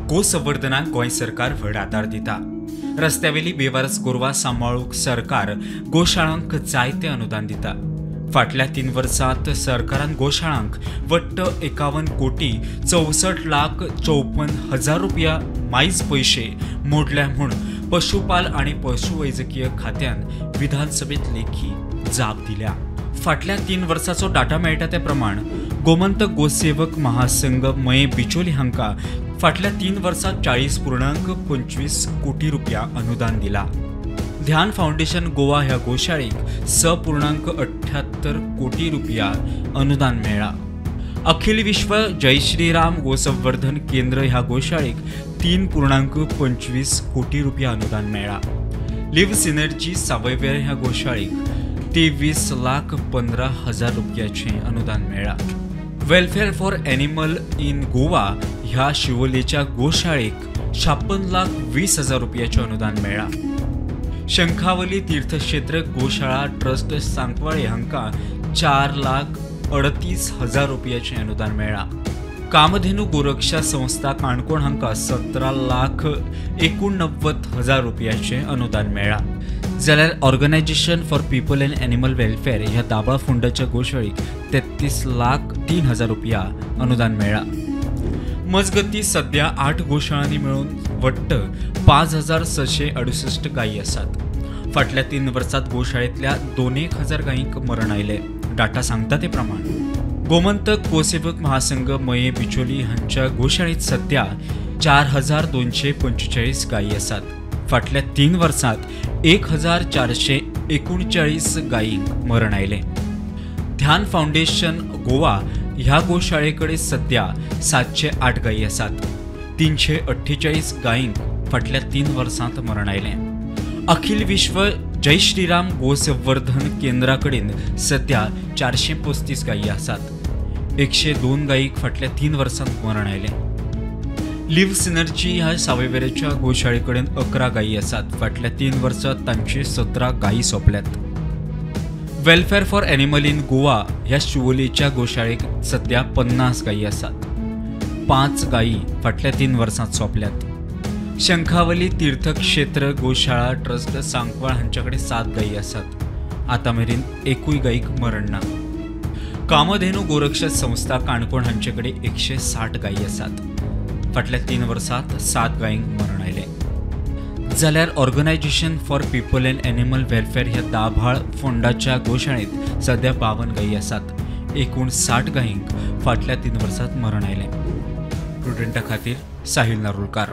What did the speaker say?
गोसंवर्धनाक गोंय सरकार व्हड आदार दिता। रस्त्यावेली बेवारस गोरवां सांबाळूंक सरकार गोशाळांक जायते अनुदान दिता। फाटल्या 3 वर्सांत सरकारान गोशाळांक वट्ट 51 कोटी 64 लाख 54 हजार रुपया मायज पैसे मोडल्या म्हूण पशुपाल आणि पशुवैजकीय खात्यान विधानसभेत लेखी जाप दिल्या। फाटल्या 3 वर्सांचो डाटा मेळटा ते प्रमाण गोमंतक गोसेवक महासंघ मये बिचोली हांका फाटल्या 3 वर्सांत 40.25 कोटी रुपया अनुदान दिला। ध्यान फाउंडेशन गोवा ह्या गोशाळेक 6.78 कोटी रुपया अनुदान मेळ्ळा। अखिल विश्व जय श्रीराम गोसंवर्धन केंद्र ह्या गोशाळेक 3.25 कोटी रुपया अनुदान मेळ्ळा। लिव्ह सिनर्जी सावयवेर ह्या गोशाळेक 23,15,000 रुपयाचे अनुदान मेळ्ळा। Welfare for animal in Goa ह्या शिवोलेच्या गोशाळेक 56,20,000 रुपयाचे अनुदान मेळ्ळा। शंखावली तीर्थक्षेत्र गोशाळा ट्रस्ट सांकवाळे हांका 4,38,000 रुपयाचे अनुदान मेळ्ळा। कामधेनू गोरक्षा संस्था काणकोण हांका 17,89,000 रुपयाचे अनुदान मेळ्ळा। जाल्यार organization for people and animal welfare ह्या दाबाळ फोंडाच्या गोशाळेक 33,03,000 रुपया अनुदान मेळ्ळा। मजगती सध्या 8 गोशाळांनी मेळून वट्ट 5,668 गायी आसात। फाटल्या 3 वर्सांत गोशाळेंतल्या 2,000 गायींक मरण आयले। डाटा सांगता ते प्रमाण गोमंतक गोसेवक महासंघ मये बिचोली हांच्या गोशाळेंत सध्या 4,245 गायी आसात। फाटल्या 3 वर्सांत 1,439 गायींक मरण आयले। ध्यान फाउंडेशन गोवा ह्या गोशाळेकडे सध्या 708 गायी आसात। 348 गायींक फाटल्या 3 वर्सांत मरण आयले। अखिल विश्व जय श्रीराम गोसंवर्धन केंद्राकडेन सध्या 435 गायी आसात। 102 गायीक फाटल्या 3 वर्सांत मरण आयले। लिव्ह सिनर्जी ह्या सावयवेरेच्या गोशाळेकडेन 11 गायी आसात। फाटल्या 3 वर्सांत तांचे 17 गायी सोंपल्यात। Welfare for animal in Goa ह्या शिवोलेच्या गोशाळेक सध्या 50 गायी आसात। 5 गायी फाटल्या 3 वर्सांत सोंपल्यात। शंखावली तीर्थक्षेत्र गोशाळा ट्रस्ट सांकवाळ हांच्याकडे 7 गायी आसात। आता मेरेन एकूय गायीक मरण ना। कामधेनू गोरक्षा संस्था काणकोण हांच्याकडे 160 गायी आसात। फाटल्या 3 वर्सांत 7 गायींक मरण आयले। जाल्यार organization for people and animal welfare ह्या दाभाळ फोंडाच्या गोशाळेंत सध्या 52 गायी आसात। एकूण 60 गायींक फाटल्या 3 वर्सांत मरण आयले। प्रुडंटा खातीर साहिल नारुलकार।